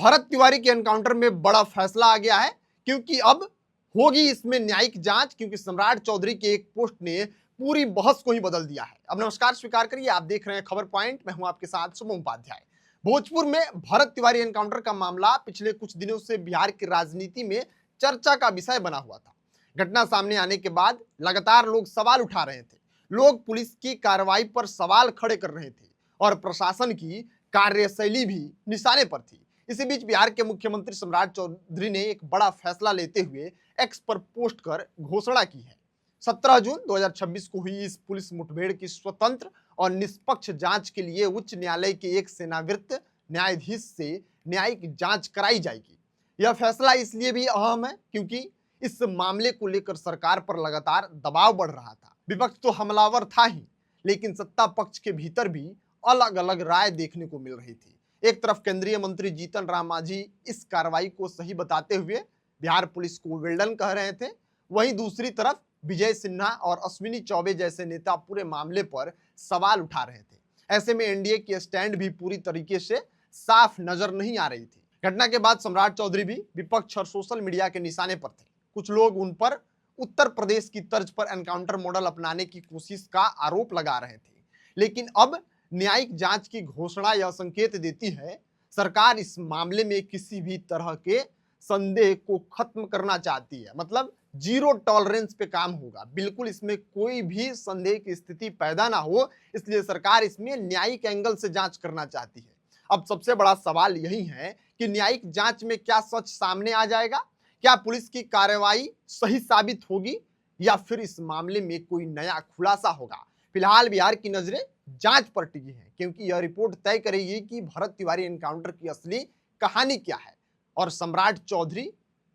भरत तिवारी के एनकाउंटर में बड़ा फैसला आ गया है, क्योंकि अब होगी इसमें न्यायिक जांच, क्योंकि सम्राट चौधरी के एक पोस्ट ने पूरी बहस को ही बदल दिया है। अब नमस्कार स्वीकार करिए, आप देख रहे हैं खबर पॉइंट, मैं हूं आपके साथ शुभम उपाध्याय। भोजपुर में भरत तिवारी एनकाउंटर का मामला पिछले कुछ दिनों से बिहार की राजनीति में चर्चा का विषय बना हुआ था। घटना सामने आने के बाद लगातार लोग सवाल उठा रहे थे। लोग पुलिस की कार्रवाई पर सवाल खड़े कर रहे थे और प्रशासन की कार्यशैली भी निशाने पर थी। इसी बीच बिहार के मुख्यमंत्री सम्राट चौधरी ने एक बड़ा फैसला लेते हुए एक्स पर पोस्ट कर घोषणा की है। 17 जून 2026 को हुई इस पुलिस मुठभेड़ की स्वतंत्र और निष्पक्ष जांच के लिए उच्च न्यायालय के एक सेवानिवृत्त न्यायाधीश से न्यायिक जांच कराई जाएगी। यह फैसला इसलिए भी अहम है क्योंकि इस मामले को लेकर सरकार पर लगातार दबाव बढ़ रहा था। विपक्ष तो हमलावर था ही, लेकिन सत्ता पक्ष के भीतर भी अलग अलग राय देखने को मिल रही थी। एक तरफ केंद्रीय मंत्री जीतन राम मांझी इस कार्रवाई को सही बताते हुए बिहार पुलिस को वेल्डन कह रहे थे, वहीं दूसरी तरफ विजय सिन्हा और अश्विनी चौबे जैसे नेता पूरे मामले पर सवाल उठा रहे थे। ऐसे में एनडीए की स्टैंड भी पूरी तरीके से साफ नजर नहीं आ रही थी। घटना के बाद सम्राट चौधरी भी विपक्ष और सोशल मीडिया के निशाने पर थे। कुछ लोग उन पर उत्तर प्रदेश की तर्ज पर एनकाउंटर मॉडल अपनाने की कोशिश का आरोप लगा रहे थे, लेकिन अब न्यायिक जांच की घोषणा यह संकेत देती है सरकार इस मामले में किसी भी तरह के संदेह को खत्म करना चाहती है। मतलब जीरो टॉलरेंस पे काम होगा, बिल्कुल इसमें कोई भी संदेह की स्थिति पैदा ना हो, इसलिए सरकार इसमें न्यायिक एंगल से जांच करना चाहती है। अब सबसे बड़ा सवाल यही है कि न्यायिक जांच में क्या सच सामने आ जाएगा, क्या पुलिस की कार्रवाई सही साबित होगी या फिर इस मामले में कोई नया खुलासा होगा। फिलहाल बिहार की नजरें जांच पर टिकी हैं, क्योंकि यह रिपोर्ट तय करेगी कि भरत तिवारी एनकाउंटर की असली कहानी क्या है और सम्राट चौधरी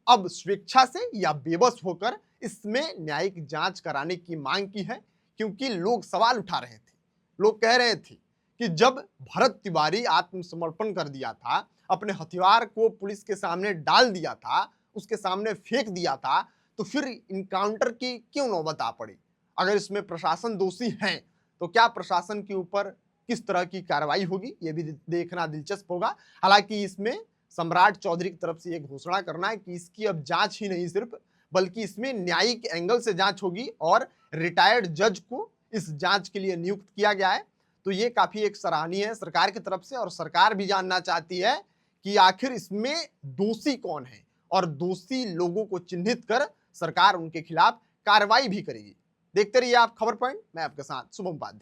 अब स्वेच्छा से या बेबस होकर इसमें न्यायिक जांच कराने की मांग की है। क्योंकि लोग सवाल उठा रहे थे, लोग कह रहे थे कि जब भरत तिवारी आत्मसमर्पण कर दिया था, अपने हथियार को पुलिस के सामने डाल दिया था, उसके सामने फेंक दिया था, तो फिर इनकाउंटर की क्यों नौबत आ पड़ी। अगर इसमें प्रशासन दोषी है तो क्या प्रशासन के ऊपर किस तरह की कार्रवाई होगी, यह भी देखना दिलचस्प होगा। हालांकि इसमें सम्राट चौधरी की तरफ से यह घोषणा करना है कि इसकी अब जांच ही नहीं सिर्फ, बल्कि इसमें न्यायिक एंगल से जांच होगी और रिटायर्ड जज को इस जांच के लिए नियुक्त किया गया है। तो ये काफी एक सराहनीय है सरकार की तरफ से, और सरकार भी जानना चाहती है कि आखिर इसमें दोषी कौन है, और दोषी लोगों को चिन्हित कर सरकार उनके खिलाफ कार्रवाई भी करेगी। देखते रहिए आप खबर पॉइंट, मैं आपके साथ शुभम उपाध्याय।